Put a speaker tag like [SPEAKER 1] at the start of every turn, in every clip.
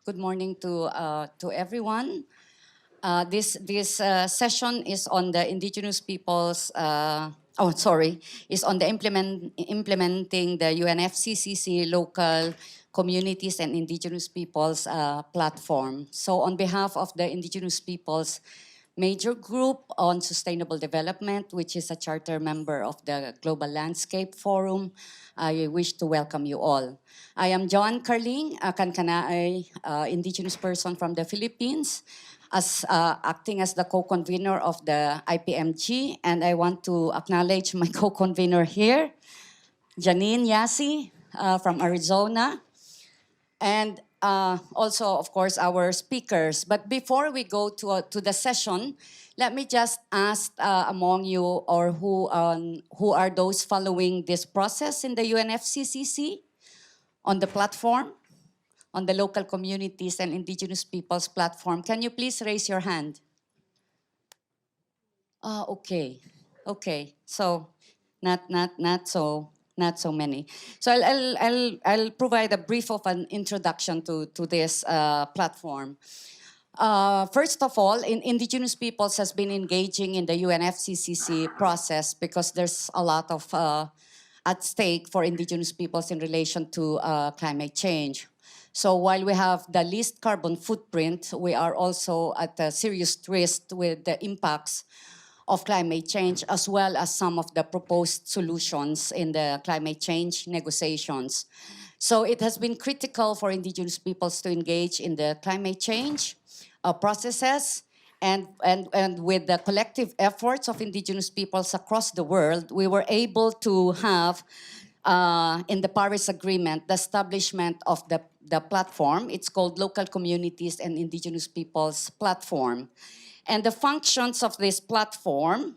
[SPEAKER 1] Good morning to everyone. This session is on the indigenous peoples. Is on the implementing the UNFCCC local communities and indigenous peoples platform. So, on behalf of the indigenous peoples major group on sustainable development, which is a charter member of the Global Landscape Forum, I wish to welcome you all. I am Joan Carling, a Kankanaay indigenous person from the Philippines, acting as the co-convener of the IPMG, and I want to acknowledge my co-convener here, Janine Yasi from Arizona, and also, of course, our speakers. But before we go to the session, let me just ask among you or who are those following this process in the UNFCCC on the platform, on the local communities and indigenous peoples platform. Can you please raise your hand? Okay. Okay. So not so many. So I'll provide a brief of an introduction to this platform. First of all, indigenous peoples has been engaging in the UNFCCC process because there's a lot of at stake for indigenous peoples in relation to climate change. So while we have the least carbon footprint, we are also at a serious risk with the impacts of climate change, as well as some of the proposed solutions in the climate change negotiations. So it has been critical for indigenous peoples to engage in the climate change processes, and with the collective efforts of indigenous peoples across the world, we were able to have in the Paris Agreement the establishment of the platform. It's called Local Communities and Indigenous Peoples Platform. And the functions of this platform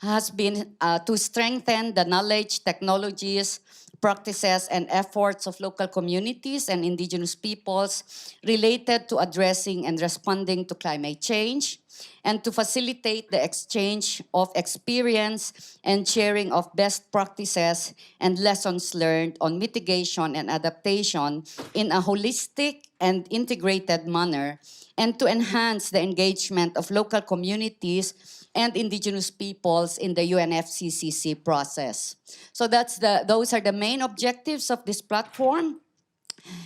[SPEAKER 1] has been to strengthen the knowledge, technologies, practices, and efforts of local communities and indigenous peoples related to addressing and responding to climate change, and to facilitate the exchange of experience and sharing of best practices and lessons learned on mitigation and adaptation in a holistic and integrated manner, and to enhance the engagement of local communities and indigenous peoples in the UNFCCC process. So those are the main objectives of this platform.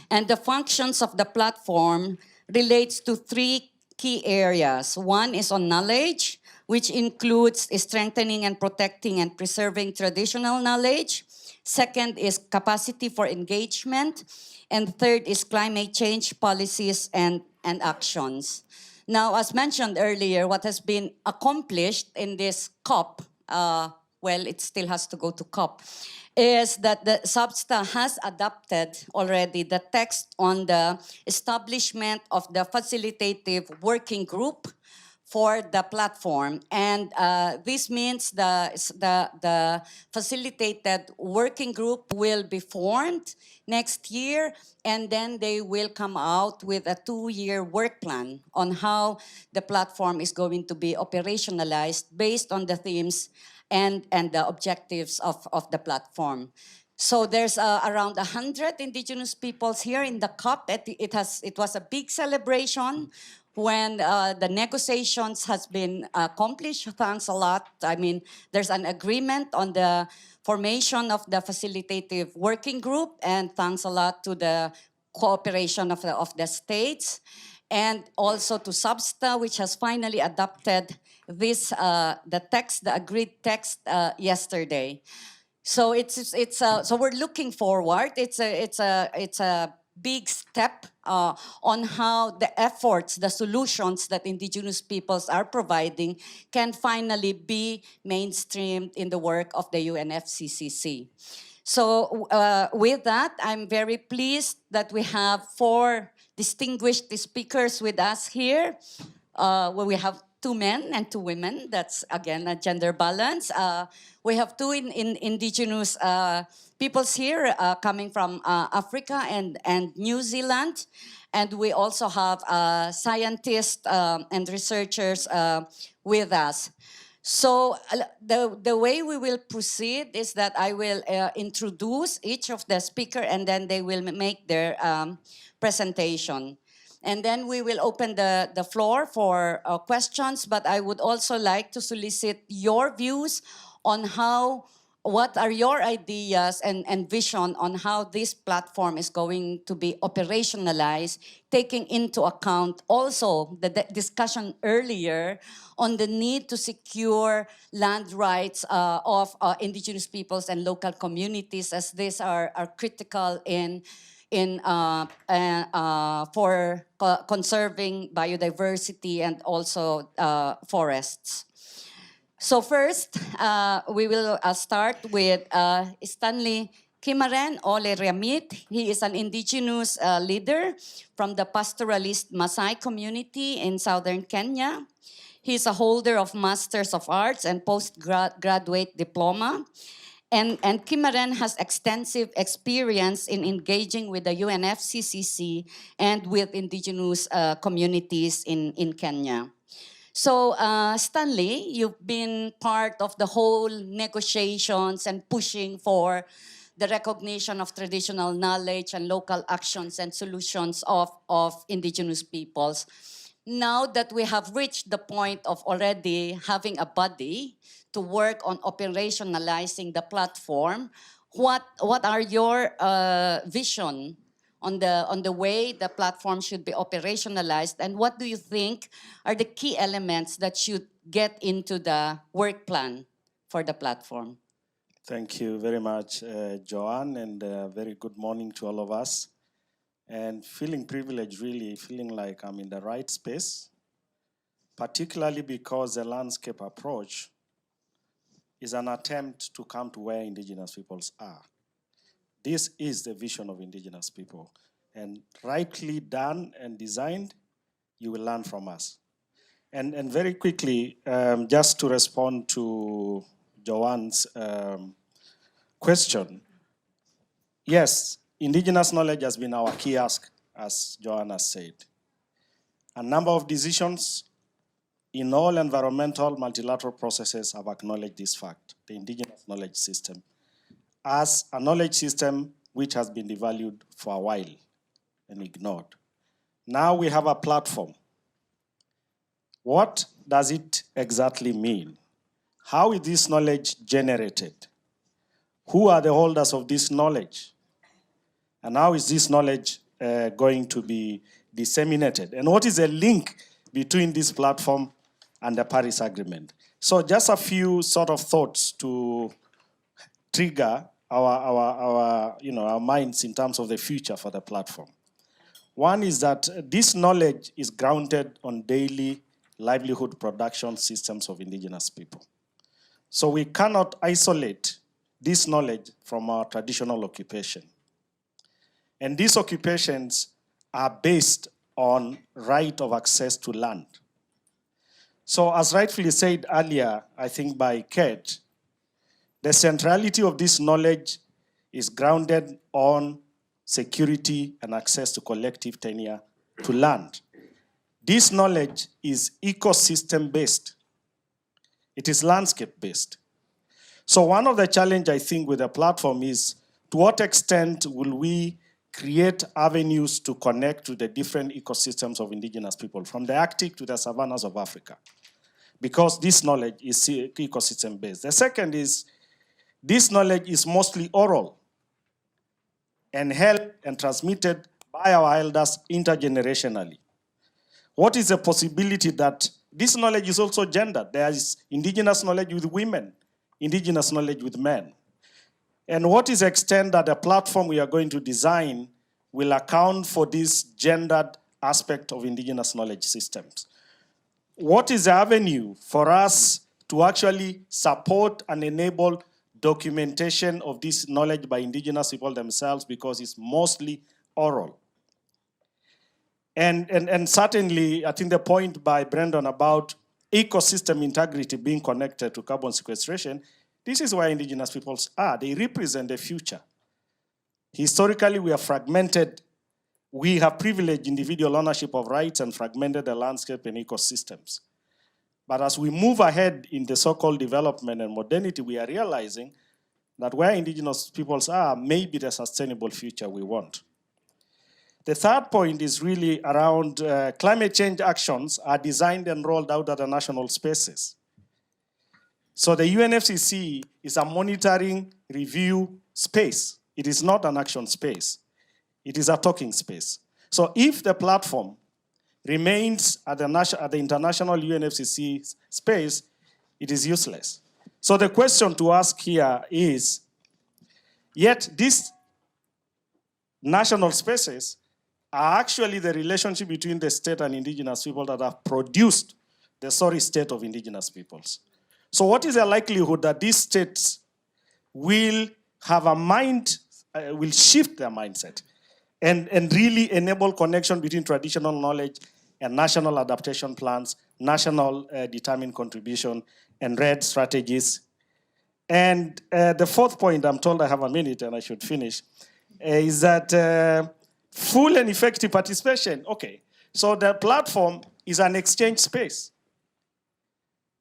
[SPEAKER 1] And the functions of the platform relates to three key areas. One is on knowledge, which includes strengthening and protecting and preserving traditional knowledge. Second is capacity for engagement. And third is climate change policies and actions. Now, as mentioned earlier, what has been accomplished in this COP, well, it still has to go to COP, is that the SABSTA has adopted already the text on the establishment of the facilitative working group for the platform. And this means the facilitated working group will be formed next year, and then they will come out with a 2-year work plan on how the platform is going to be operationalized based on the themes and the objectives of the platform. So there's around 100 indigenous peoples here in the COP. It was a big celebration when the negotiations has been accomplished. Thanks a lot. I mean, there's an agreement on the formation of the facilitative working group, and thanks a lot to the cooperation of the states, and also to SABSTA, which has finally adopted this the agreed text yesterday. So so we're looking forward. It's a big step on how the efforts, the solutions that indigenous peoples are providing can finally be mainstreamed in the work of the UNFCCC. So with that, I'm very pleased that we have 4 distinguished speakers with us here. Where we have 2 men and 2 women. That's, again, a gender balance. We have 2 indigenous peoples here coming from Africa and New Zealand. And we also have scientists and researchers with us. So the way we will proceed is that I will introduce each of the speaker, and then they will make their presentation. And then we will open the floor for questions, but I would also like to solicit your views on what are your ideas and vision on how this platform is going to be operationalized, taking into account also the discussion earlier on the need to secure land rights of indigenous peoples and local communities, as these are critical for conserving biodiversity and also forests. So first, we will start with Stanley Kimaren Ole Ramit. He is an indigenous leader from the pastoralist Maasai community in southern Kenya. He is a holder of Masters of Arts and postgraduate diploma. And Kimaren has extensive experience in engaging with the UNFCCC and with indigenous communities in Kenya. So, Stanley, you've been part of the whole negotiations and pushing for the recognition of traditional knowledge and local actions and solutions of indigenous peoples. Now that we have reached the point of already having a body to work on operationalizing the platform, what are your vision on the way the platform should be operationalized, and what do you think are the key elements that should get into the work plan for the platform?
[SPEAKER 2] Thank you very much, Joanne, and very good morning to all of us. And feeling privileged, really feeling like I'm in the right space, particularly because the landscape approach is an attempt to come to where indigenous peoples are. This is the vision of indigenous people. And rightly done and designed, you will learn from us. And very quickly, just to respond to Joanne's question, yes, indigenous knowledge has been our key ask, as Joanne said. A number of decisions in all environmental multilateral processes have acknowledged this fact, the indigenous knowledge system, as a knowledge system which has been devalued for a while and ignored. Now we have a platform. What does it exactly mean? How is this knowledge generated? Who are the holders of this knowledge? And how is this knowledge going to be disseminated? And what is the link between this platform and the Paris Agreement? So just a few sort of thoughts to trigger our minds in terms of the future for the platform. One is that this knowledge is grounded on daily livelihood production systems of indigenous people. So we cannot isolate this knowledge from our traditional occupation. And these occupations are based on right of access to land. So as rightfully said earlier, I think by Kate, the centrality of this knowledge is grounded on security and access to collective tenure to land. This knowledge is ecosystem-based. It is landscape-based. So one of the challenges, I think, with the platform is to what extent will we create avenues to connect to the different ecosystems of indigenous people, from the Arctic to the savannas of Africa, because this knowledge is ecosystem-based. The second is this knowledge is mostly oral and held and transmitted by our elders intergenerationally. What is the possibility that this knowledge is also gendered? There is indigenous knowledge with women, indigenous knowledge with men. And what is the extent that the platform we are going to design will account for this gendered aspect of indigenous knowledge systems? What is the avenue for us to actually support and enable documentation of this knowledge by indigenous people themselves, because it's mostly oral? And certainly, I think the point by Brendan about ecosystem integrity being connected to carbon sequestration, this is where indigenous peoples are. They represent the future. Historically, we are fragmented. We have privileged individual ownership of rights and fragmented the landscape and ecosystems. But as we move ahead in the so-called development and modernity, we are realizing that where indigenous peoples are may be the sustainable future we want. The third point is really around climate change actions are designed and rolled out at the national spaces. So the UNFCCC is a monitoring review space. It is not an action space. It is a talking space. So if the platform remains at the international UNFCCC space, it is useless. So the question to ask here is, yet these national spaces are actually the relationship between the state and indigenous people that have produced the sorry state of indigenous peoples. So what is the likelihood that these states will have a mind, will shift their mindset and really enable connection between traditional knowledge and national adaptation plans, national determined contribution, and RED strategies. And the fourth point, I'm told I have a minute and I should finish, is that full and effective participation. Okay, so the platform is an exchange space.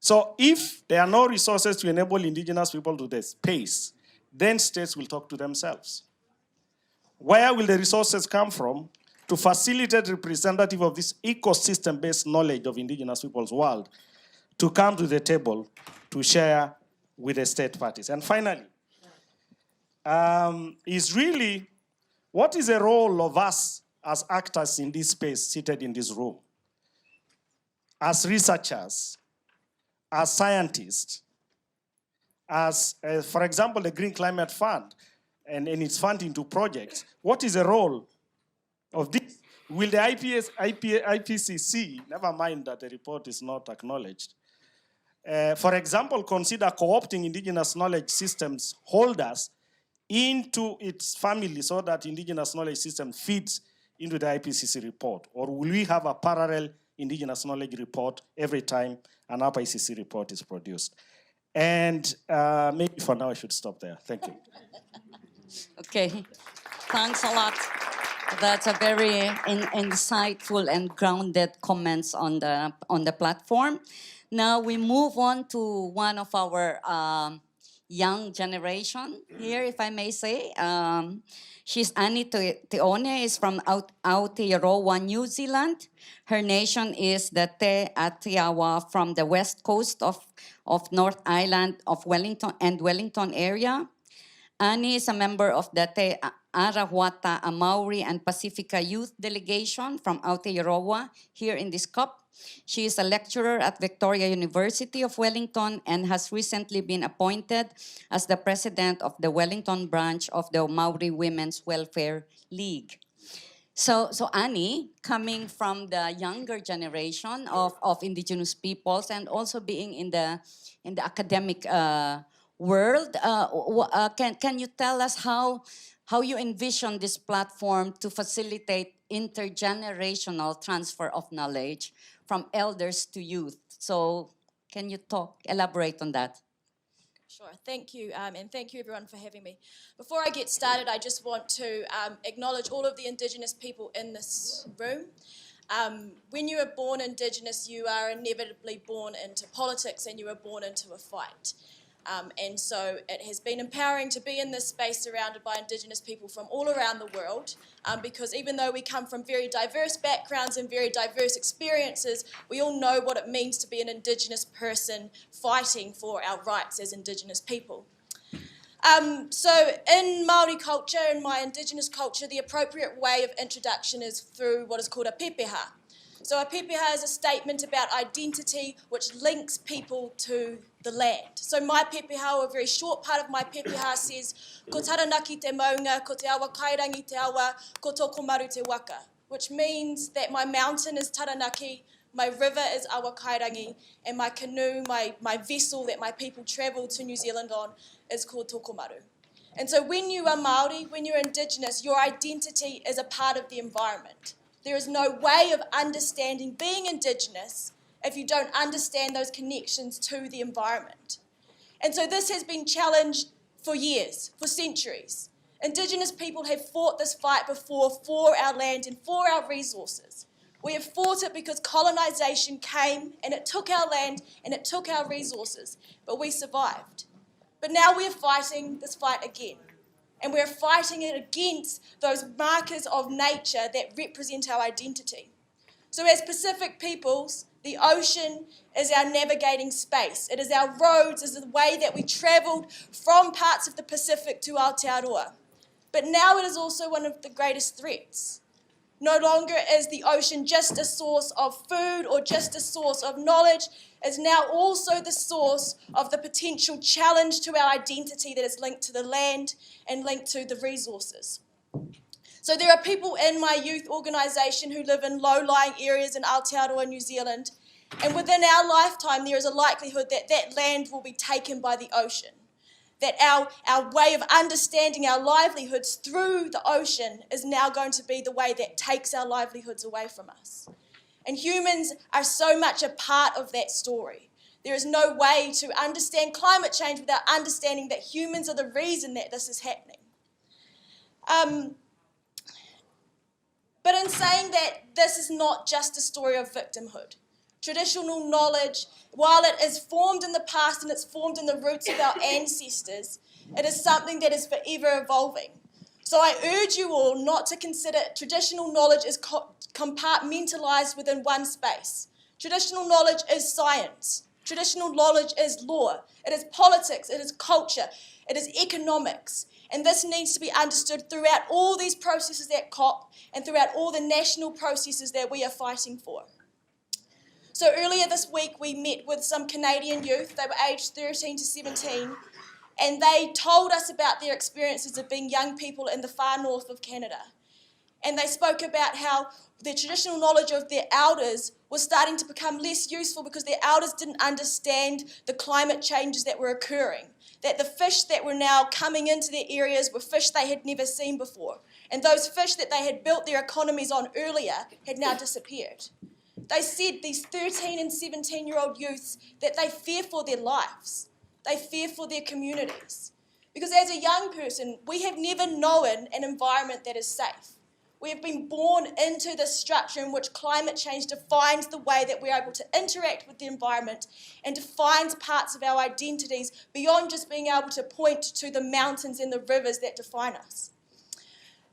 [SPEAKER 2] So if there are no resources to enable indigenous people to the space, then states will talk to themselves. Where will the resources come from to facilitate representative of this ecosystem-based knowledge of indigenous people's world to come to the table to share with the state parties? And finally, is really, what is the role of us as actors in this space seated in this room? As researchers, as scientists, as, for example, the Green Climate Fund and its funding to projects, what is the role of this? Will the IPCC, never mind that the report is not acknowledged, for example, consider co-opting indigenous knowledge systems holders into its family so that indigenous knowledge system feeds into the IPCC report? Or will we have a parallel indigenous knowledge report every time an IPCC report is produced? And maybe for now I should stop there. Thank you.
[SPEAKER 1] Okay, thanks a lot. That's a very insightful and grounded comments on the platform. Now we move on to one of our young generation here, if I may say. She's Annie Teone, is from Aotearoa, New Zealand. Her nation is the Te Atiawa from the west coast of North Island of Wellington area. Annie is a member of the Te Arahuata, a Maori and Pacifica Youth Delegation from Aotearoa here in this COP. She is a lecturer at Victoria University of Wellington and has recently been appointed as the president of the Wellington branch of the Maori Women's Welfare League. So Annie, coming from the younger generation of indigenous peoples and also being in the academic world, can you tell us how you envision this platform to facilitate intergenerational transfer of knowledge from elders to youth? So can you elaborate on that?
[SPEAKER 3] Sure, thank you, and thank you everyone for having me. Before I get started, I just want to acknowledge all of the Indigenous people in this room. When you are born Indigenous, you are inevitably born into politics and you are born into a fight. And so it has been empowering to be in this space surrounded by Indigenous people from all around the world, because even though we come from very diverse backgrounds and very diverse experiences, we all know what it means to be an Indigenous person fighting for our rights as Indigenous people. So in Māori culture, in my Indigenous culture, the appropriate way of introduction is through what is called a pepeha. So a pepeha is a statement about identity which links people to the land. So my pepeha, or a very short part of my pepeha, says, ko taranaki te maunga, ko te awa kairangi te awa, ko toko maru te waka, which means that my mountain is Taranaki, my river is Awa Kairangi, and my canoe, my vessel that my people travel to New Zealand on, is called Tokomaru. And so when you are Māori, when you're Indigenous, your identity is a part of the environment. There is no way of understanding being Indigenous if you don't understand those connections to the environment. And so this has been challenged for years, for centuries. Indigenous people have fought this fight before for our land and for our resources. We have fought it because colonization came and it took our land and it took our resources, but we survived. But now we're fighting this fight again. And we're fighting it against those markers of nature that represent our identity. So as Pacific peoples, the ocean is our navigating space. It is our roads, it is the way that we travelled from parts of the Pacific to Aotearoa. But now it is also one of the greatest threats. No longer is the ocean just a source of food or just a source of knowledge. It's now also the source of the potential challenge to our identity that is linked to the land and linked to the resources. So there are people in my youth organisation who live in low-lying areas in Aotearoa, New Zealand, and within our lifetime there is a likelihood that that land will be taken by the ocean. That our way of understanding our livelihoods through the ocean is now going to be the way that takes our livelihoods away from us. And humans are so much a part of that story. There is no way to understand climate change without understanding that humans are the reason that this is happening. But in saying that, this is not just a story of victimhood. Traditional knowledge, while it is formed in the past and it's formed in the roots of our ancestors, it is something that is forever evolving. So I urge you all not to consider traditional knowledge as compartmentalised within one space. Traditional knowledge is science. Traditional knowledge is law. It is politics. It is culture. It is economics. And this needs to be understood throughout all these processes at COP and throughout all the national processes that we are fighting for. So earlier this week, we met with some Canadian youth. They were aged 13 to 17, and they told us about their experiences of being young people in the far north of Canada. And they spoke about how the traditional knowledge of their elders was starting to become less useful because their elders didn't understand the climate changes that were occurring, that the fish that were now coming into their areas were fish they had never seen before, and those fish that they had built their economies on earlier had now disappeared. They said, these 13 and 17-year-old youths, that they fear for their lives. They fear for their communities. Because as a young person, we have never known an environment that is safe. We have been born into this structure in which climate change defines the way that we're able to interact with the environment and defines parts of our identities beyond just being able to point to the mountains and the rivers that define us.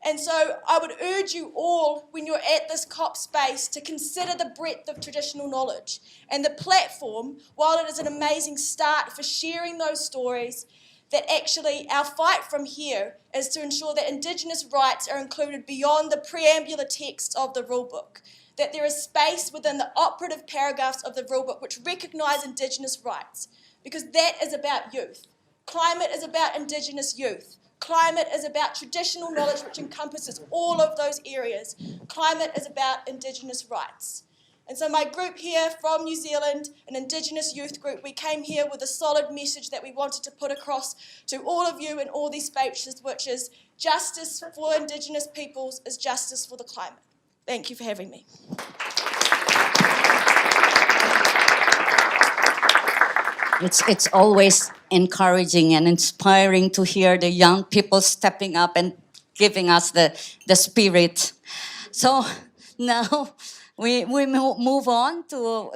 [SPEAKER 3] And so I would urge you all, when you're at this COP space, to consider the breadth of traditional knowledge. And the platform, while it is an amazing start for sharing those stories, that actually our fight from here is to ensure that Indigenous rights are included beyond the preambular text of the rulebook, that there is space within the operative paragraphs of the rulebook which recognise Indigenous rights, because that is about youth. Climate is about Indigenous youth. Climate is about traditional knowledge which encompasses all of those areas. Climate is about Indigenous rights. And so my group here from New Zealand, an Indigenous youth group, we came here with a solid message that we wanted to put across to all of you in all these spaces, which is justice for Indigenous peoples is justice for the climate. Thank you for having me.
[SPEAKER 1] It's always encouraging and inspiring to hear the young people stepping up and giving us the spirit. So now we move on to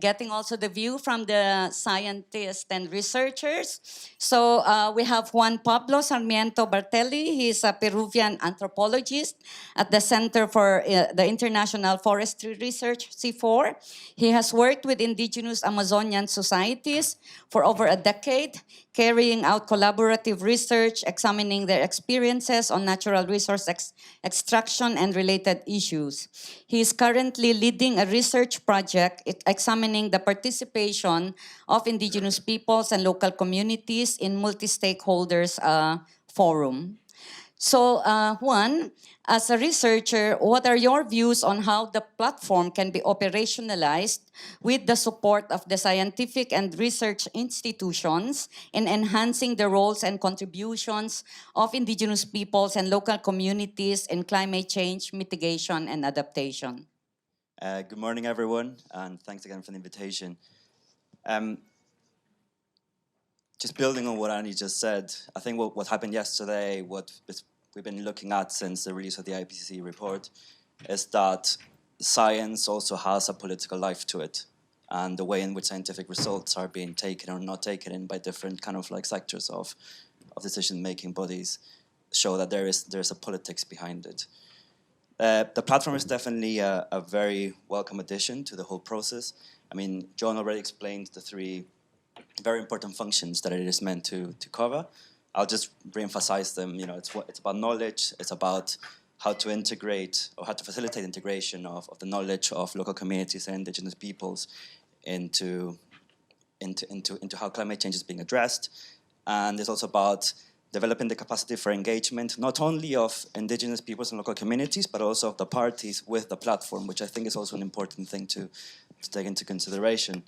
[SPEAKER 1] getting also the view from the scientists and researchers. So we have Juan Pablo Sarmiento Bertelli. He is a Peruvian anthropologist at the Center for the International Forestry Research, C4. He has worked with indigenous Amazonian societies for over a decade, carrying out collaborative research, examining their experiences on natural resource extraction and related issues. He is currently leading a research project examining the participation of indigenous peoples and local communities in multi-stakeholders forum. So Juan, as a researcher, what are your views on how the platform can be operationalized with the support of the scientific and research institutions in enhancing the roles and contributions of indigenous peoples and local communities in climate change mitigation and adaptation?
[SPEAKER 4] Good morning, everyone, and thanks again for the invitation. Just building on what Annie just said, I think what happened yesterday, what we've been looking at since the release of the IPCC report, is that science also has a political life to it, and the way in which scientific results are being taken or not taken in by different kind of like sectors of decision-making bodies show that there's a politics behind it. The platform is definitely a very welcome addition to the whole process. I mean, John already explained the three very important functions that it is meant to cover. I'll just re-emphasize them. You know, it's about knowledge. It's about how to integrate or how to facilitate integration of the knowledge of local communities and indigenous peoples into how climate change is being addressed. And it's also about developing the capacity for engagement, not only of indigenous peoples and local communities, but also of the parties with the platform, which I think is also an important thing to take into consideration.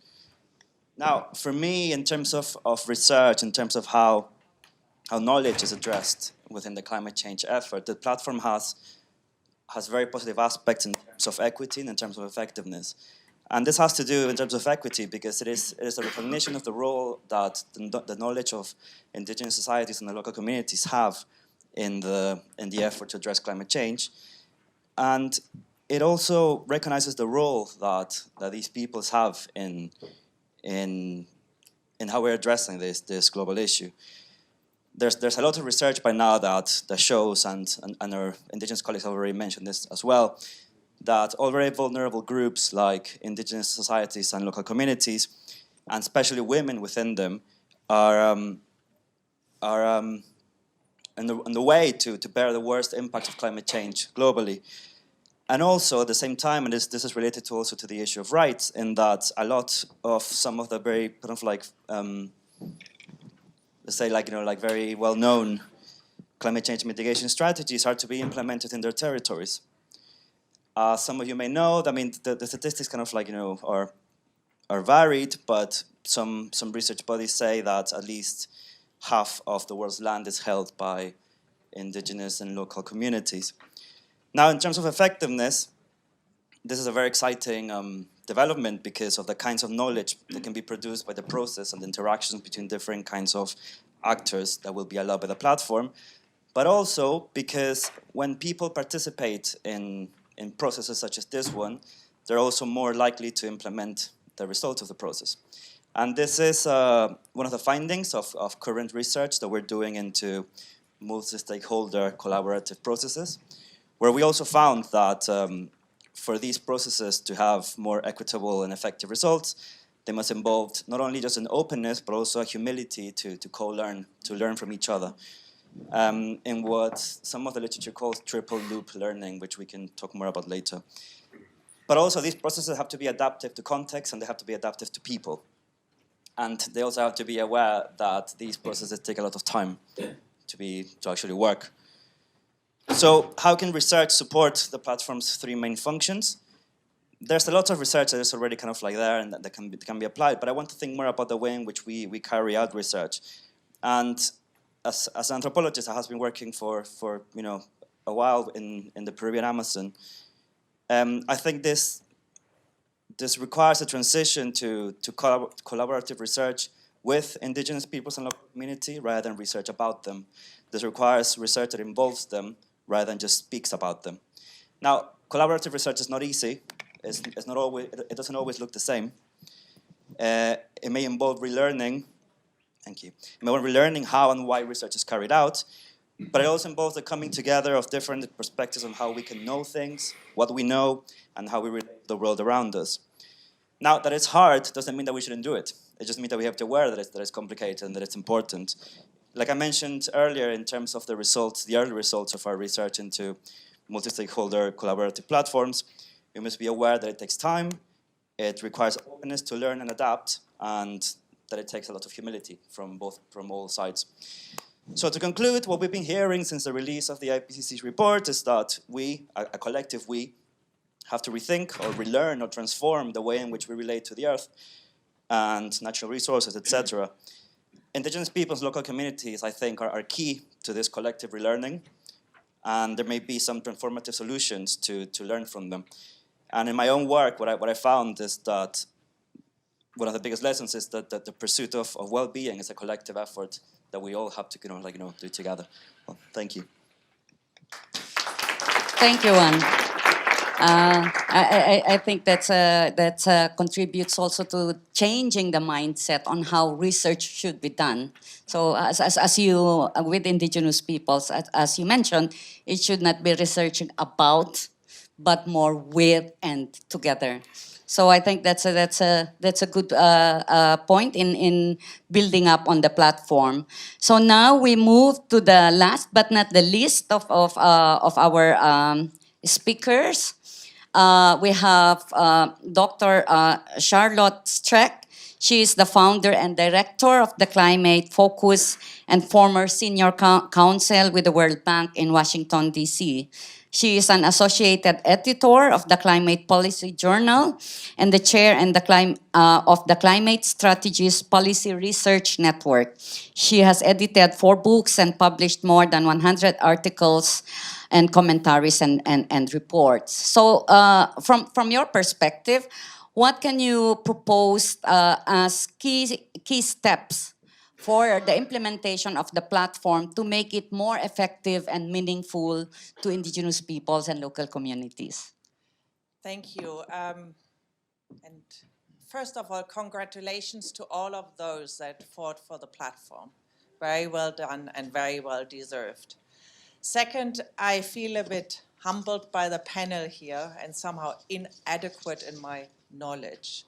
[SPEAKER 4] Now, for me, in terms of research, in terms of how knowledge is addressed within the climate change effort, the platform has very positive aspects in terms of equity and in terms of effectiveness. And this has to do in terms of equity because it is a recognition of the role that the knowledge of indigenous societies and the local communities have in the effort to address climate change. And it also recognizes the role that these peoples have in how we're addressing this global issue. There's a lot of research by now that shows, and our indigenous colleagues have already mentioned this as well, that all very vulnerable groups like indigenous societies and local communities, and especially women within them, are on the way to bear the worst impact of climate change globally. And also at the same time, and this is related to also to the issue of rights, in that a lot of some of the very kind of like let's say like very well-known climate change mitigation strategies are to be implemented in their territories. Some of you may know, I mean, the statistics kind of like are varied, but some research bodies say that at least half of the world's land is held by indigenous and local communities. Now, in terms of effectiveness, this is a very exciting development because of the kinds of knowledge that can be produced by the process and the interactions between different kinds of actors that will be allowed by the platform, but also because when people participate in processes such as this one, they're also more likely to implement the results of the process. And this is one of the findings of current research that we're doing into multi-stakeholder collaborative processes, where we also found that for these processes to have more equitable and effective results, they must involve not only just an openness, but also a humility to co-learn, to learn from each other. In what some of the literature calls triple loop learning, which we can talk more about later. But also these processes have to be adaptive to context and they have to be adaptive to people. And they also have to be aware that these processes take a lot of time to actually work. So how can research support the platform's three main functions? There's a lot of research that is already kind of like there and that can be applied, but I want to think more about the way in which we carry out research. And as an anthropologist, I have been working for a while in the Peruvian Amazon. I think this requires a transition to collaborative research with indigenous peoples and local community rather than research about them. This requires research that involves them rather than just speaks about them. Now, collaborative research is not easy. It's not always. It doesn't always look the same. It may involve relearning. Thank you. It may involve relearning how and why research is carried out, but it also involves the coming together of different perspectives on how we can know things, what we know, and how we relate to the world around us. Now, that it's hard doesn't mean that we shouldn't do it. It just means that we have to be aware that it's complicated and that it's important. Like I mentioned earlier, in terms of the results, the early results of our research into multi-stakeholder collaborative platforms, we must be aware that it takes time, it requires openness to learn and adapt, and that it takes a lot of humility from all sides. So to conclude, what we've been hearing since the release of the IPCC's report is that we, a collective we, have to rethink or relearn or transform the way in which we relate to the earth and natural resources, etc. Indigenous peoples, local communities, I think, are key to this collective relearning, and there may be some transformative solutions to learn from them. And in my own work, what I found is that one of the biggest lessons is that the pursuit of well-being is a collective effort that we all have to do together. Well, thank you.
[SPEAKER 1] Thank you, Juan. I think that contributes also to changing the mindset on how research should be done. So as you, with Indigenous peoples, as you mentioned, it should not be researching about, but more with and together. So I think that's a good point in building up on the platform. So now we move to the last but not the least of our speakers. We have Dr. Charlotte Streck. She is the founder and director of the Climate Focus and former senior counsel with the World Bank in Washington, D.C. She is an associated editor of the Climate Policy Journal and the chair and of the Climate Strategies Policy Research Network. She has edited 4 books and published more than 100 articles and commentaries and reports. So from your perspective, what can you propose as key steps for the implementation of the platform to make it more effective and meaningful to Indigenous peoples and local communities?
[SPEAKER 5] Thank you. And first of all, congratulations to all of those that fought for the platform. Very well done and very well deserved. Second, I feel a bit humbled by the panel here and somehow inadequate in my knowledge,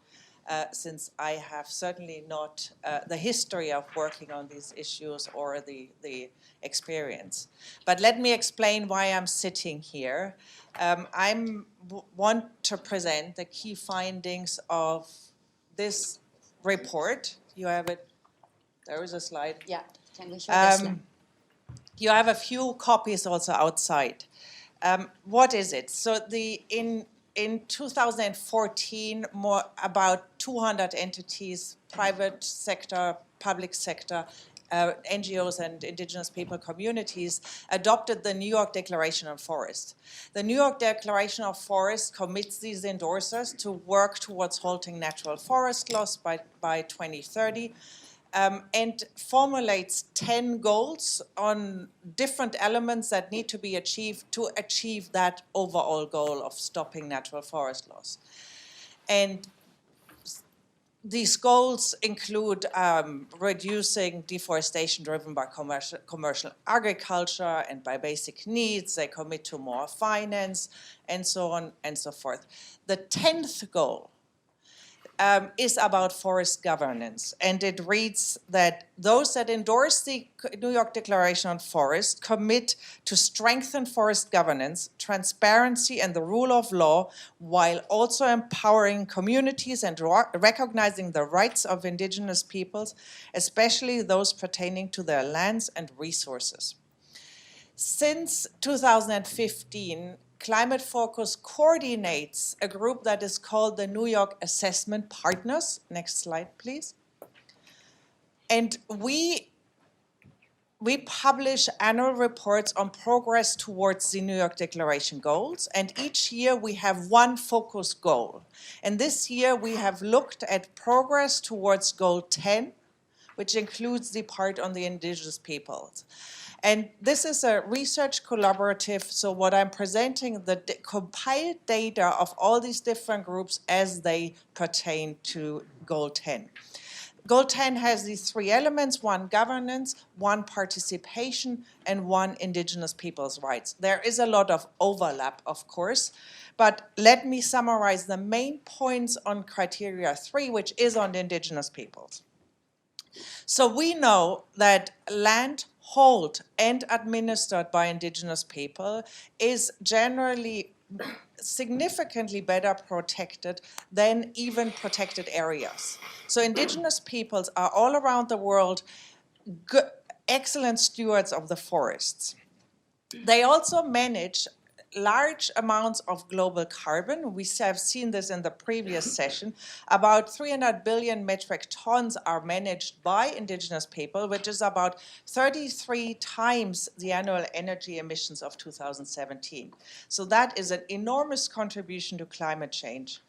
[SPEAKER 5] since I have certainly not the history of working on these issues or the experience. But let me explain why I'm sitting here. I want to present the key findings of this report. You have it. There is a slide.
[SPEAKER 1] Yeah, can we show this?
[SPEAKER 5] You have a few copies also outside. What is it? So in 2014, about 200 entities, private sector, public sector, NGOs and Indigenous people communities adopted the New York Declaration on Forest. The New York Declaration of Forest commits these endorsers to work towards halting natural forest loss by 2030. And formulates 10 goals on different elements that need to be achieved to achieve that overall goal of stopping natural forest loss. And these goals include reducing deforestation driven by commercial agriculture and by basic needs. They commit to more finance and so on and so forth. The 10th goal is about forest governance, and it reads that those that endorse the New York Declaration on Forest commit to strengthen forest governance, transparency, and the rule of law, while also empowering communities and recognizing the rights of Indigenous peoples, especially those pertaining to their lands and resources. Since 2015, Climate Focus coordinates a group that is called the New York Assessment Partners. Next slide, please. And we publish annual reports on progress towards the New York Declaration goals. And each year we have one focus goal. And this year we have looked at progress towards goal 10, which includes the part on the Indigenous peoples. And this is a research collaborative, so what I'm presenting, the compiled data of all these different groups as they pertain to Goal 10. Goal 10 has these 3 elements: 1 governance, 1 participation, and 1 Indigenous people's rights. There is a lot of overlap, of course, but let me summarize the main points on criteria 3, which is on the Indigenous peoples. So we know that land held and administered by Indigenous people is generally significantly better protected than even protected areas. So Indigenous peoples are all around the world excellent stewards of the forests. They also manage large amounts of global carbon. We have seen this in the previous session. About 300 billion metric tons are managed by Indigenous people, which is about 33 times the annual energy emissions of 2017. So that is an enormous contribution to climate change.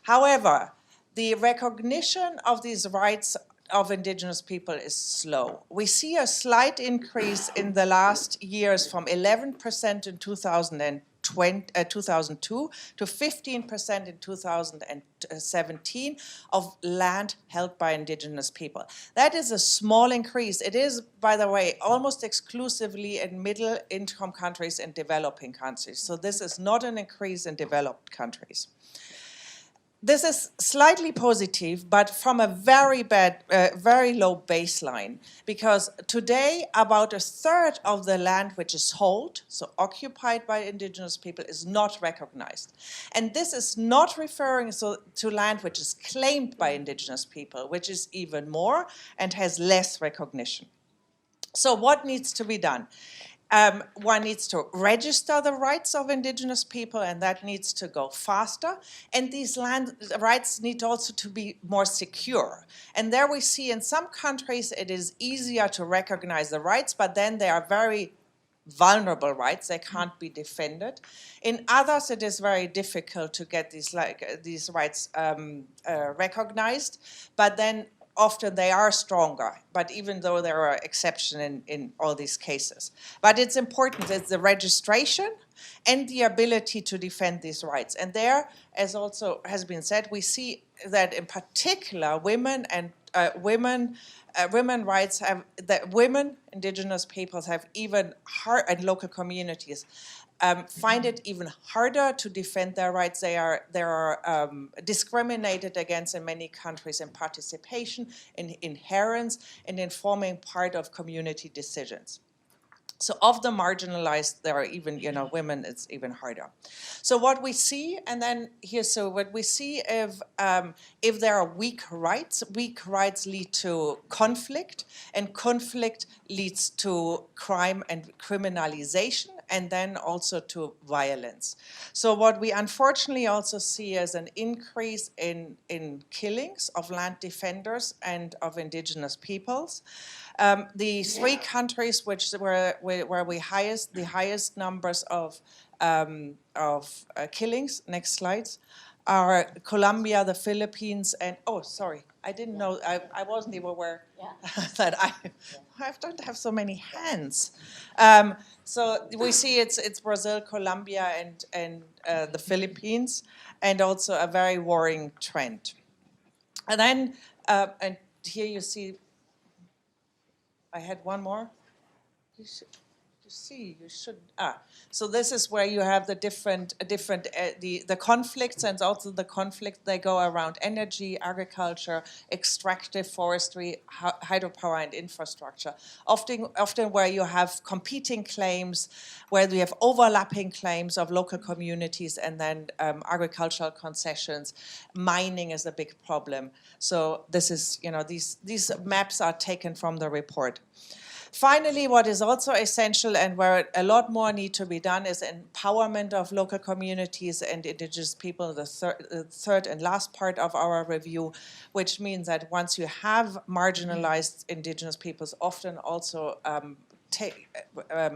[SPEAKER 5] However, the recognition of these rights of Indigenous people is slow. We see a slight increase in the last years from 11% in 2012 2002 to 15% in 2017 of land held by indigenous people. That is a small increase. It is, by the way, almost exclusively in middle-income countries and developing countries. So this is not an increase in developed countries. This is slightly positive, but from a very low baseline, because today about a third of the land which is held, so occupied by indigenous people, is not recognized. And this is not referring to land which is claimed by indigenous people, which is even more and has less recognition. So what needs to be done? One needs to register the rights of indigenous people, and that needs to go faster. And these land rights need also to be more secure. And there we see in some countries it is easier to recognize the rights, but then they are very vulnerable rights. They can't be defended. In others, it is very difficult to get these rights recognized, but then often they are stronger, but even though there are exceptions in all these cases. But it's important, it's the registration and the ability to defend these rights. And there, as also has been said, we see that in particular women and women rights have, that women, indigenous peoples have even hard, and local communities find it even harder to defend their rights. They are discriminated against in many countries in participation, in inheritance, and in forming part of community decisions. So of the marginalized, there are even, women, it's even harder. So what we see, and then here, so what we see if there are weak rights lead to conflict, and conflict leads to crime and criminalization, and then also to violence. So what we unfortunately also see is an increase in killings of land defenders and of indigenous peoples. The three countries where we the highest numbers of killings, next slides, are Colombia, the Philippines, and, oh, sorry, I didn't know, I wasn't even aware that I don't have so many hands. So we see it's Brazil, Colombia, and the Philippines, and also a very worrying trend. And then, and here you see, I had one more. So this is where you have the the conflicts, and also the conflict, they go around energy, agriculture, extractive forestry, hydropower, and infrastructure. Often where you have competing claims, where we have overlapping claims of local communities, and then agricultural concessions. Mining is a big problem. So this is, these maps are taken from the report. Finally, what is also essential, and where a lot more need to be done, is empowerment of local communities and indigenous people, the third and last part of our review, which means that once you have marginalized indigenous peoples, often also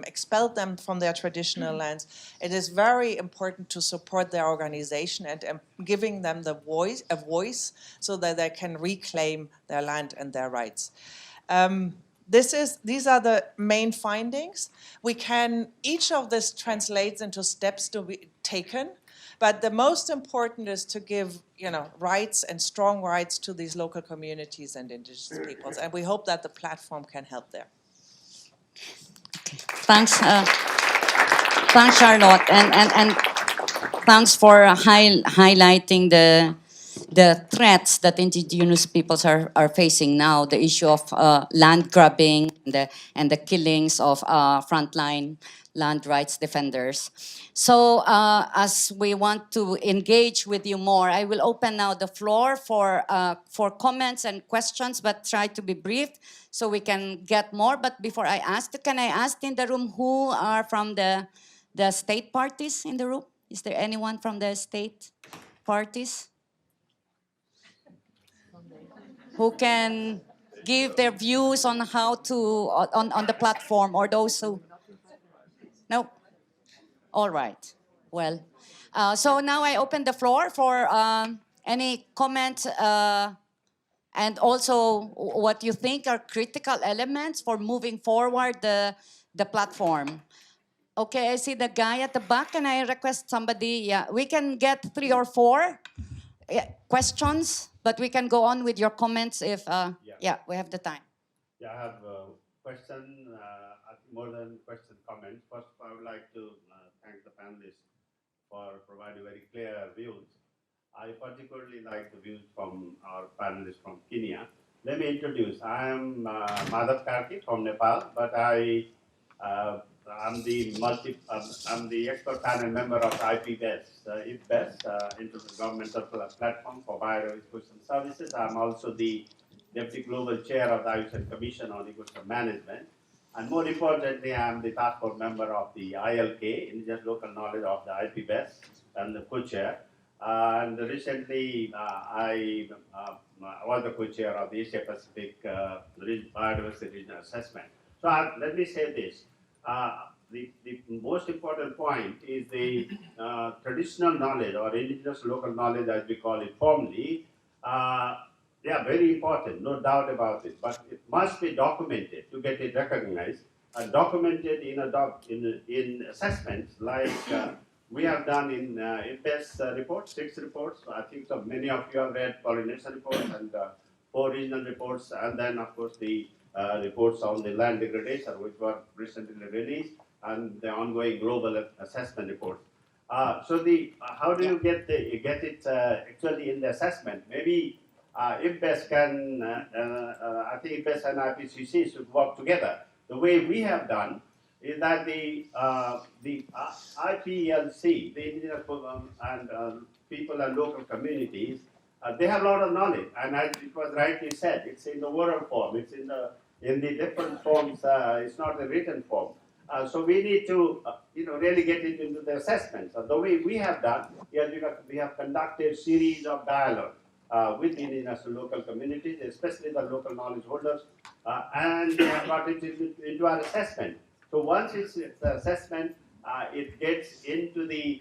[SPEAKER 5] expelled them from their traditional lands, it is very important to support their organization and giving them a voice so that they can reclaim their land and their rights. These are the main findings. Each of this translates into steps to be taken, but the most important is to give, rights and strong rights to these local communities and indigenous peoples, and we hope that the platform can help there.
[SPEAKER 1] Okay. Thanks, thanks, Charlotte, and thanks for highlighting the threats that indigenous peoples are facing now, the issue of land grabbing and the killings of frontline land rights defenders. So as we want to engage with you more, I will open now the floor for comments and questions, but try to be brief so we can get more. But before I ask, can I ask in the room who are from the state parties in the room? Is there anyone from the state parties who can give their views on how to, on the platform, or those who, no? All right, well, so now I open the floor for any comment and also what you think are critical elements for moving forward the platform. Okay, I see the guy at the back. Can I request somebody? Yeah, we can get 3 or 4 questions, but we can go on with your comments if, yeah, we have the time.
[SPEAKER 6] Yeah, I have a question, I think more than question, comment. First, I would like to thank the panelists for providing very clear views. I particularly like the views from our panelists from Kenya. Let me introduce. I am Madhav Karki from Nepal, but I'm the expert panel member of IPBES, IPBES, Intergovernmental Platform for Bioecosystem Services. I'm also the Deputy Global Chair of the IUCN Commission on Ecosystem Management. And more importantly, I'm the task force member of the ILK, Indigenous Local Knowledge of the IPBES, and the co-chair. And recently, I was the co-chair of the Asia Pacific Biodiversity Regional Assessment. So let me say this. The most important point is the traditional knowledge or indigenous local knowledge, as we call it formally. They are very important, no doubt about it, but it must be documented to get it recognized and documented in assessments like we have done in IPBES reports, 6 reports. I think so many of you have read pollination reports and 4 regional reports, and then of course the reports on the land degradation, which were recently released, and the ongoing global assessment reports. So how do you get it actually in the assessment? Maybe IPBES can, I think IPBES and IPCC should work together. The way we have done is that the IPLC, the Indigenous and people and local communities, they have a lot of knowledge, and as it was rightly said, it's in the oral form, it's in the different forms, it's not a written form. So we need to, really get it into the assessments. The way we have done, we have conducted a series of dialogue with Indigenous local communities, especially the local knowledge holders, and we have got it into our assessment. So once it's the assessment, it gets into the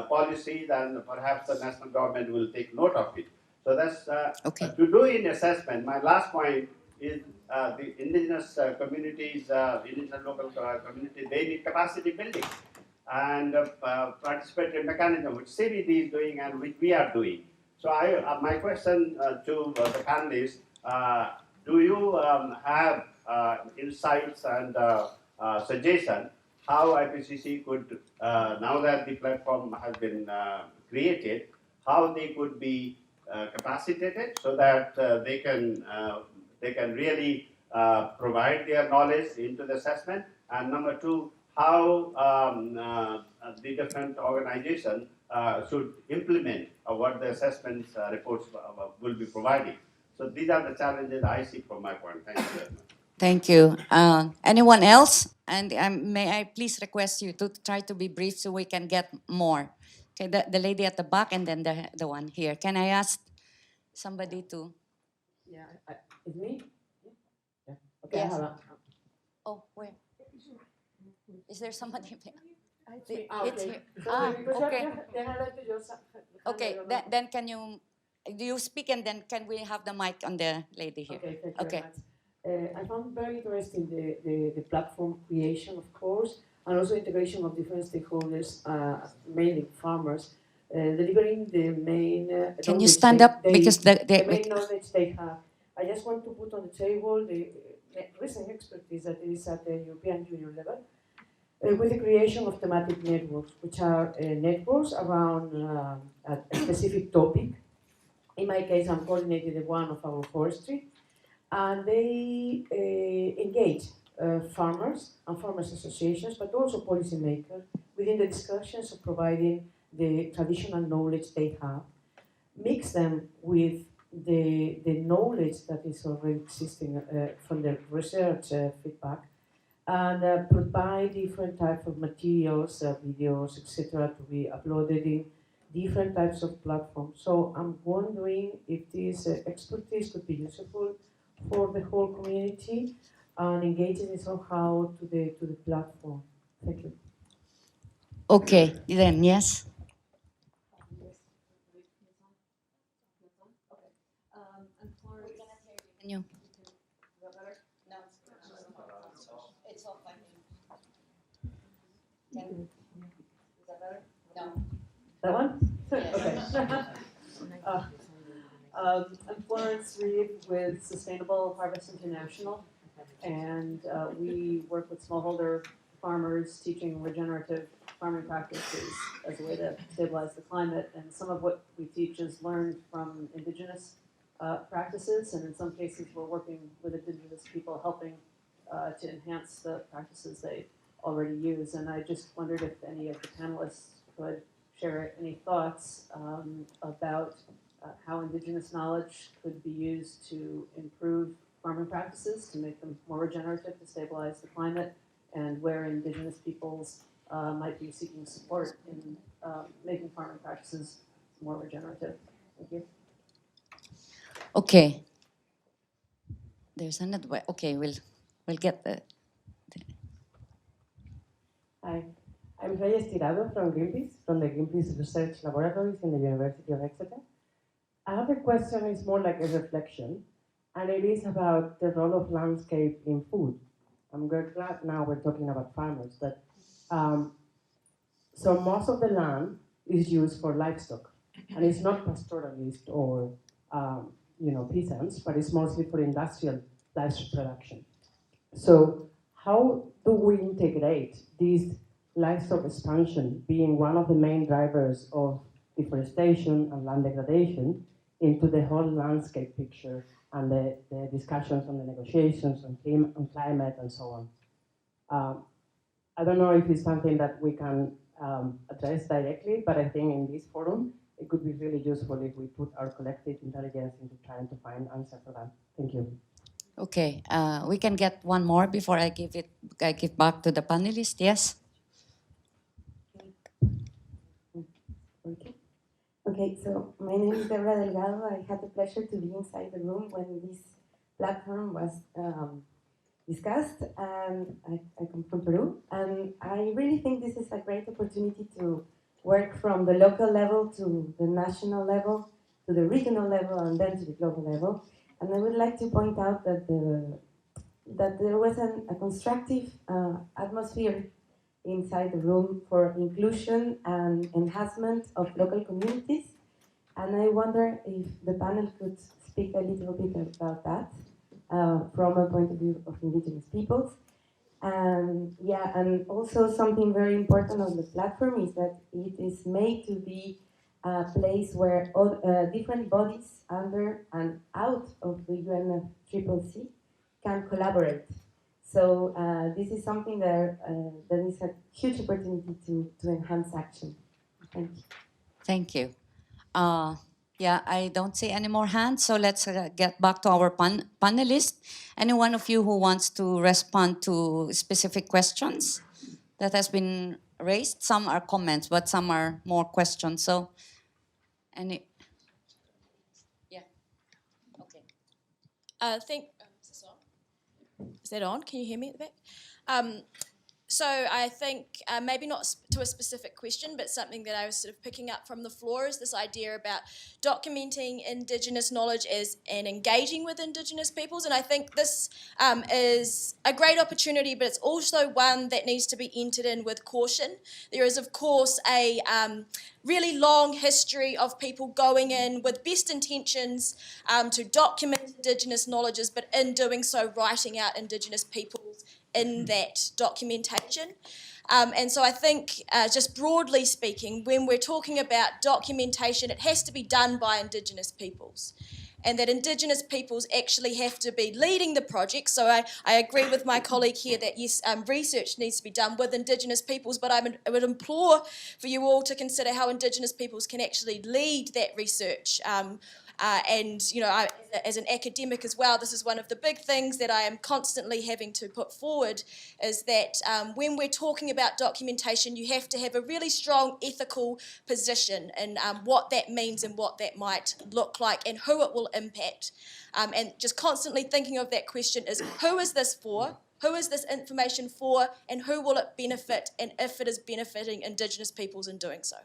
[SPEAKER 6] policies, and perhaps the national government will take note of it. So that's
[SPEAKER 1] Okay.
[SPEAKER 6] to do in assessment. My last point is the indigenous communities, indigenous local communities, they need capacity building and participatory mechanism, which CBD is doing and which we are doing. So my question to the panelists, do you have insights and suggestions how IPCC could, now that the platform has been created, how they could be capacitated so that they can really provide their knowledge into the assessment? And number 2, how the different organizations should implement what the assessment reports will be providing. So these are the challenges I see from my point. Thank you very much.
[SPEAKER 1] Thank you. Anyone else? And may I please request you to try to be brief so we can get more. Okay, the lady at the back and then the one here. Can I ask somebody to?
[SPEAKER 7] Yeah, it's me? Yeah. Okay,
[SPEAKER 1] Yes.
[SPEAKER 7] I have a...
[SPEAKER 1] Oh, where? Is there somebody there?
[SPEAKER 7] It's me.
[SPEAKER 1] It's
[SPEAKER 7] Okay.
[SPEAKER 1] here.
[SPEAKER 7] Sorry, because
[SPEAKER 1] Okay.
[SPEAKER 7] then I like to just...
[SPEAKER 1] Okay, then can you, do you speak and then can we have the mic on the lady here?
[SPEAKER 7] Okay, thank you
[SPEAKER 1] Okay.
[SPEAKER 7] very much. I found very interesting the platform creation, of course, and also integration of different stakeholders, mainly farmers, delivering the main
[SPEAKER 1] Can you
[SPEAKER 7] knowledge
[SPEAKER 1] stand up because
[SPEAKER 7] the main knowledge they have. I just want to put on the table the recent expertise that is at the European Union level, with the creation of thematic networks, which are networks around a specific topic. In my case, I'm coordinating the one of our forestry, and they engage farmers and farmers associations, but also policymakers within the discussions of providing the traditional knowledge they have, mix them with the knowledge that is already existing from the research feedback, and provide different types of materials, videos, etc., to be uploaded in different types of platforms. So I'm wondering if this expertise could be useful for the whole community and engaging it somehow to the platform. Thank you.
[SPEAKER 1] Okay, then yes. Can you?
[SPEAKER 7] That one? Okay. I'm Florence Reed with Sustainable Harvest International, and we work with smallholder farmers teaching regenerative farming practices as a way to stabilize the climate. And some of what we teach is learned from Indigenous practices, and in some cases we're working with Indigenous people helping to enhance the practices they already use. And I just wondered if any of the panelists could share any thoughts about how Indigenous knowledge could be used to improve farming practices, to make them more regenerative, to stabilize the climate, and where Indigenous peoples might be seeking support in making farming practices more regenerative. Thank you.
[SPEAKER 1] Okay. There's another way. Okay, we'll get the.
[SPEAKER 8] Hi, I'm Reyes Tirado from Greenpeace, from the Greenpeace Research Laboratories in the University of Exeter. I have a question, it's more like a reflection, and it is about the role of landscape in food. I'm very glad now we're talking about farmers, but so most of the land is used for livestock, and it's not pastoralist or peasants, but it's mostly for industrial livestock production. So how do we integrate this livestock expansion being one of the main drivers of deforestation and land degradation into the whole landscape picture and the discussions on the negotiations on climate and so on? I don't know if it's something that we can address directly, but I think in this forum, it could be really useful if we put our collective intelligence into trying to find answer for that. Thank you.
[SPEAKER 1] Okay, we can get one more before I give back to the panelists. Yes.
[SPEAKER 9] Okay, so my name is Deborah Delgado. I had the pleasure to be inside the room when this platform was discussed, and I come from Peru. And I really think this is a great opportunity to work from the local level to the national level, to the regional level, and then to the global level. And I would like to point out that there was a constructive atmosphere inside the room for inclusion and enhancement of local communities. And I wonder if the panel could speak a little bit about that from a point of view of Indigenous peoples. And yeah, and also something very important on the platform is that it is made to be a place where all, different bodies under and out of the UNFCCC can collaborate. So this is something that is a huge opportunity to enhance action. Thank you.
[SPEAKER 1] Thank you. Yeah, I don't see any more hands, so let's get back to our panelists. Any one of you who wants to respond to specific questions that has been raised? Some are comments, but some are more questions. So, any? Yeah. Okay.
[SPEAKER 3] Is that on? Can you hear me at the back? So I think maybe not to a specific question, but something that I was sort of picking up from the floor is this idea about documenting Indigenous knowledge and engaging with Indigenous peoples. And I think this is a great opportunity, but it's also one that needs to be entered in with caution. There is, of course, a really long history of people going in with best intentions to document Indigenous knowledges, but in doing so, writing out Indigenous peoples in that documentation. And so I think, just broadly speaking, when we're talking about documentation, it has to be done by Indigenous peoples. And that Indigenous peoples actually have to be leading the project. So I agree with my colleague here that yes, research needs to be done with Indigenous peoples, but I would implore for you all to consider how Indigenous peoples can actually lead that research. And, you know, as an academic as well, this is one of the big things that I am constantly having to put forward is that when we're talking about documentation, you have to have a really strong ethical position in what that means and what that might look like and who it will impact. And just constantly thinking of that question is, who is this for? Who is this information for? And who will it benefit? And if it is benefiting Indigenous peoples in doing so.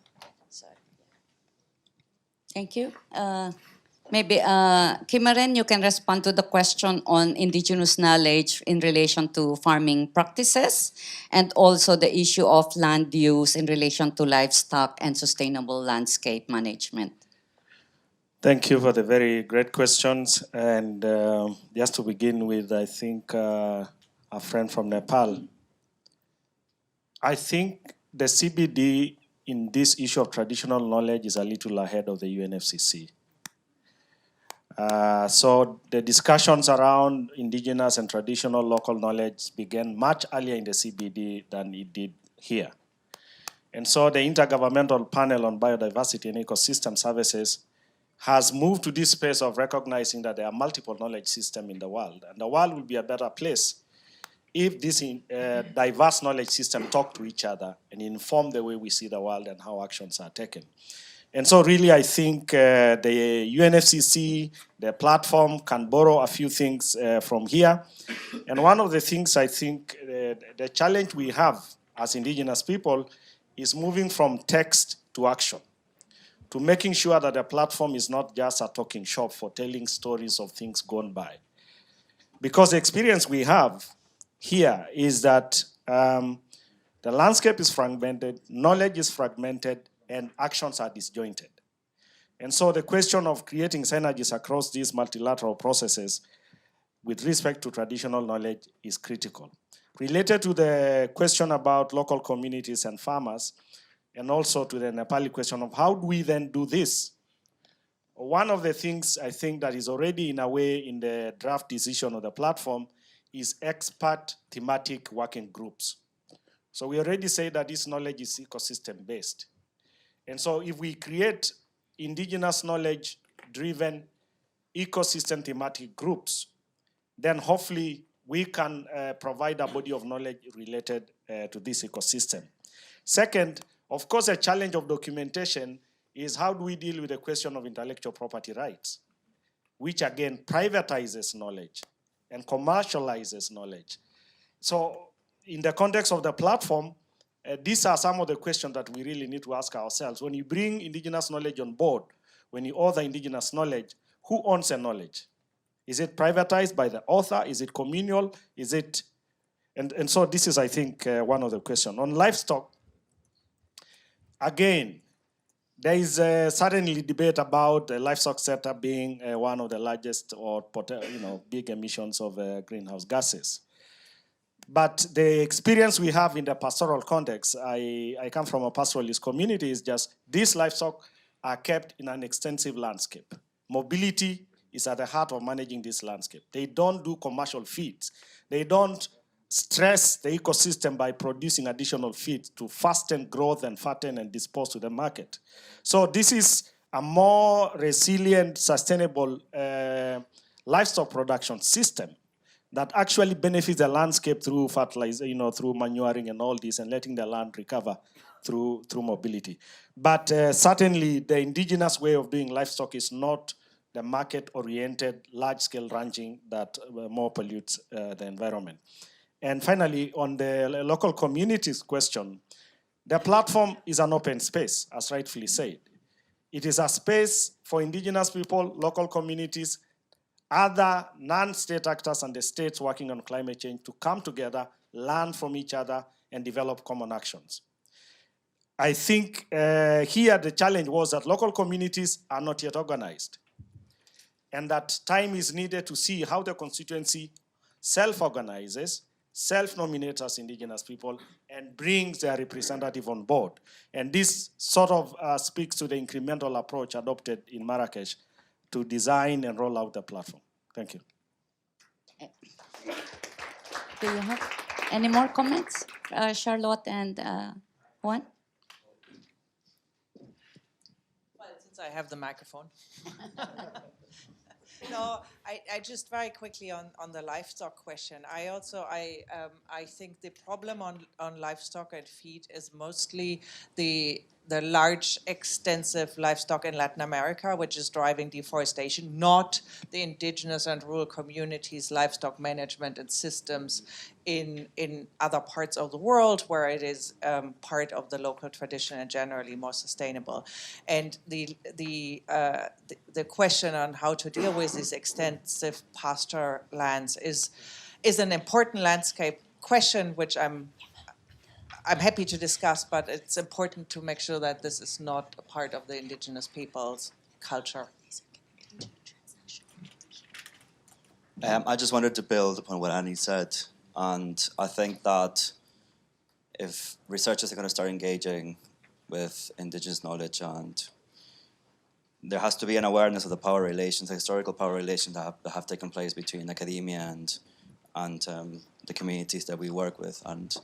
[SPEAKER 1] Thank you. Maybe, Kimaren, you can respond to the question on indigenous knowledge in relation to farming practices and also the issue of land use in relation to livestock and sustainable landscape management.
[SPEAKER 2] Thank you for the very great questions. And just to begin with, I think a friend from Nepal. I think the CBD in this issue of traditional knowledge is a little ahead of the UNFCCC. So the discussions around indigenous and traditional local knowledge began much earlier in the CBD than it did here. And so the Intergovernmental Panel on Biodiversity and Ecosystem Services has moved to this space of recognizing that there are multiple knowledge systems in the world, and the world will be a better place if this diverse knowledge systems talk to each other and inform the way we see the world and how actions are taken. And so really I think the UNFCCC, the platform, can borrow a few things from here. And one of the things I think the challenge we have as indigenous people is moving from text to action, to making sure that the platform is not just a talking shop for telling stories of things gone by. Because the experience we have here is that the landscape is fragmented, knowledge is fragmented, and actions are disjointed. And so the question of creating synergies across these multilateral processes with respect to traditional knowledge is critical. Related to the question about local communities and farmers, and also to the Nepali question of how do we then do this? One of the things I think that is already in a way in the draft decision of the platform is expert thematic working groups. So we already say that this knowledge is ecosystem based. And so if we create indigenous knowledge driven ecosystem thematic groups, then hopefully we can provide a body of knowledge related to this ecosystem. Second, of course, a challenge of documentation is how do we deal with the question of intellectual property rights, which again privatizes knowledge and commercializes knowledge. So in the context of the platform, these are some of the questions that we really need to ask ourselves. When you bring indigenous knowledge on board, when you author indigenous knowledge, who owns the knowledge? Is it privatized by the author? Is it communal? Is it, and so this is, I think, one of the questions. On livestock, again, there is certainly debate about the livestock sector being one of the largest or big emissions of greenhouse gases. But the experience we have in the pastoral context, I come from a pastoralist community, is just these livestock are kept in an extensive landscape. Mobility is at the heart of managing this landscape. They don't do commercial feeds. They don't stress the ecosystem by producing additional feed to fasten growth and fatten and dispose to the market. So this is a more resilient, sustainable livestock production system that actually benefits the landscape through fertilizer, through manuring and all this, and letting the land recover through mobility. But certainly the indigenous way of doing livestock is not the market-oriented, large-scale ranching that more pollutes the environment. And finally, on the local communities question, the platform is an open space, as rightfully said. It is a space for indigenous people, local communities, other non-state actors and the states working on climate change to come together, learn from each other, and develop common actions. I think here the challenge was that local communities are not yet organized, and that time is needed to see how the constituency self-organizes, self-nominates as indigenous people, and brings their representative on board. And this sort of speaks to the incremental approach adopted in Marrakesh to design and roll out the platform. Thank you.
[SPEAKER 1] Do you have any more comments, Charlotte and Juan?
[SPEAKER 5] Well, since I have the microphone. No, I just very quickly on the livestock question. I think the problem on livestock and feed is mostly the the large, extensive livestock in Latin America, which is driving deforestation, not the indigenous and rural communities' livestock management and systems in other parts of the world where it is part of the local tradition and generally more sustainable. And the question on how to deal with these extensive pasture lands is an important landscape question, which I'm happy to discuss, but it's important to make sure that this is not a part of the indigenous people's culture.
[SPEAKER 4] I just wanted to build upon what Annie said, and I think that if researchers are going to start engaging with indigenous knowledge, and there has to be an awareness of the power relations, the historical power relations that have taken place between academia and the communities that we work with, and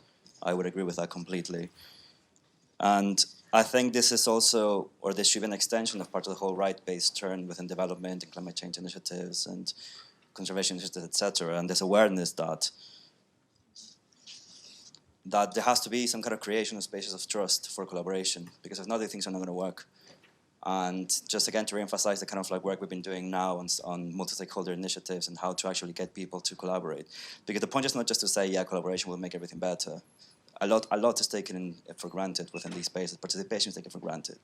[SPEAKER 4] I would agree with that completely. And I think this is also, or this should be an extension of part of the whole right-based turn within development and climate change initiatives and conservation initiatives, etc. And this awareness that there has to be some kind of creation of spaces of trust for collaboration, because if not, things are not going to work. And just again to reemphasize the kind of like work we've been doing now on multi-stakeholder initiatives and how to actually get people to collaborate. Because the point is not just to say, yeah, collaboration will make everything better. A lot is taken for granted within these spaces. Participation is taken for granted.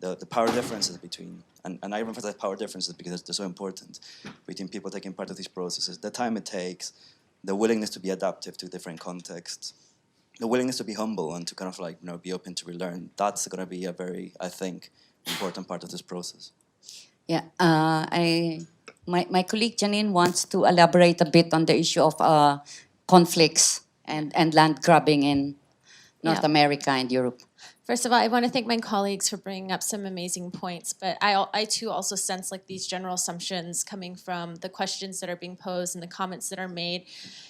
[SPEAKER 4] The power differences between, and I emphasize power differences because they're so important, between people taking part of these processes, the time it takes, the willingness to be adaptive to different contexts, the willingness to be humble and to kind of like, be open to relearn. That's going to be a very, I think, important part of this process.
[SPEAKER 1] Yeah, my colleague Janine wants to elaborate a bit on the issue of conflicts and land grabbing in North America and Europe.
[SPEAKER 10] First of all, I want to thank my colleagues for bringing up some amazing points, but I too also sense like these general assumptions coming from the questions that are being posed and the comments that are made.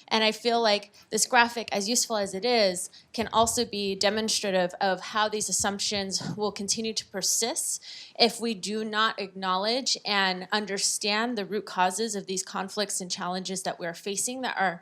[SPEAKER 10] And I feel like this graphic, as useful as it is, can also be demonstrative of how these assumptions will continue to persist if we do not acknowledge and understand the root causes of these conflicts and challenges that we're facing that are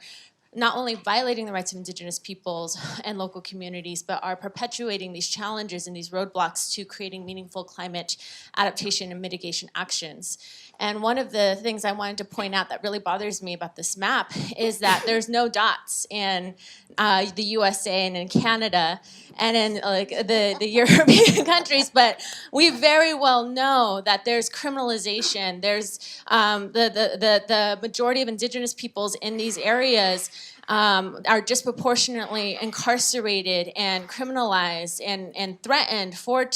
[SPEAKER 10] not only violating the rights of indigenous peoples and local communities, but are perpetuating these challenges and these roadblocks to creating meaningful climate adaptation and mitigation actions. And one of the things I wanted to point out that really bothers me about this map is that there's no dots in the USA and in Canada and in like the European countries, but we very well know that there's criminalization. There's the majority of indigenous peoples in these areas are disproportionately incarcerated and criminalized and threatened for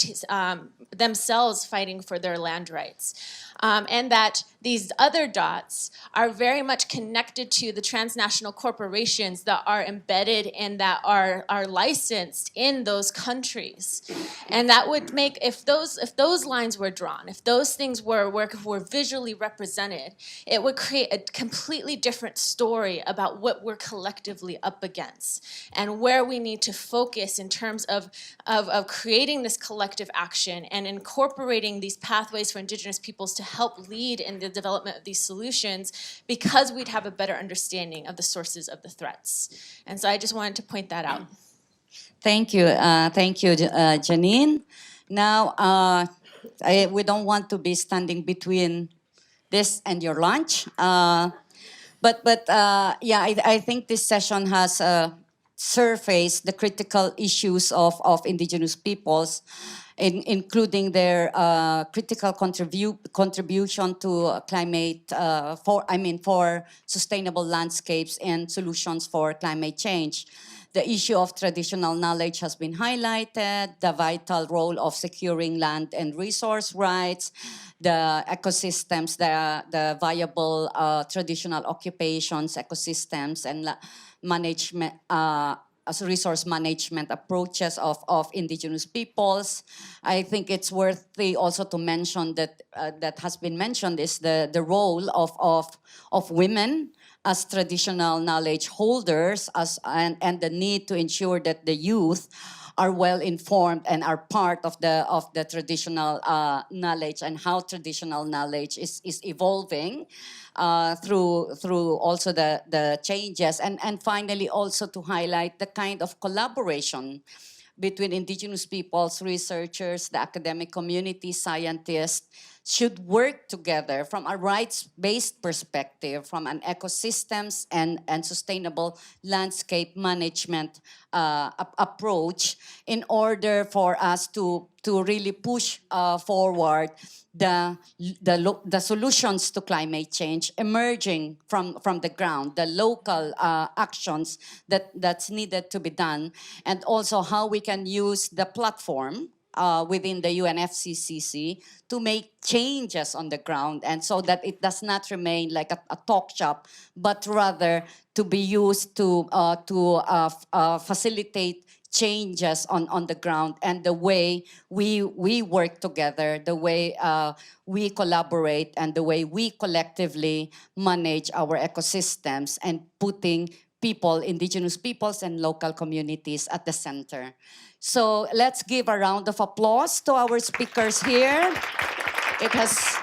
[SPEAKER 10] themselves fighting for their land rights. And that these other dots are very much connected to the transnational corporations that are embedded and that are licensed in those countries. And that would make, if those lines were drawn, if those things were visually represented, it would create a completely different story about what we're collectively up against and where we need to focus in terms of creating this collective action and incorporating these pathways for indigenous peoples to help lead in the development of these solutions, because we'd have a better understanding of the sources of the threats. And so I just wanted to point that out.
[SPEAKER 1] Thank you, Janine. Now, we don't want to be standing between this and your lunch, but I think this session has surfaced the critical issues of indigenous peoples, including their critical contribution to climate for sustainable landscapes and solutions for climate change. The issue of traditional knowledge has been highlighted, the vital role of securing land and resource rights, the ecosystems, the viable traditional occupations, ecosystems, and management, resource management approaches of indigenous peoples. I think it's worthy also to mention that that has been mentioned is the role of women as traditional knowledge holders and the need to ensure that the youth are well informed and are part of the traditional knowledge and how traditional knowledge is evolving through also the changes, and finally also to highlight the kind of collaboration between indigenous peoples, researchers, the academic community, scientists, should work together from a rights-based perspective, from an ecosystems and sustainable landscape management approach in order for us to really push forward the solutions to climate change emerging from the ground, the local actions that's needed to be done, and also how we can use the platform within the UNFCCC to make changes on the ground, and so that it does not remain like a talk shop, but rather to be used to facilitate changes on the ground, and the way we work together, the way we collaborate, and the way we collectively manage our ecosystems, and putting people, indigenous peoples and local communities at the center. So let's give a round of applause to our speakers here. It has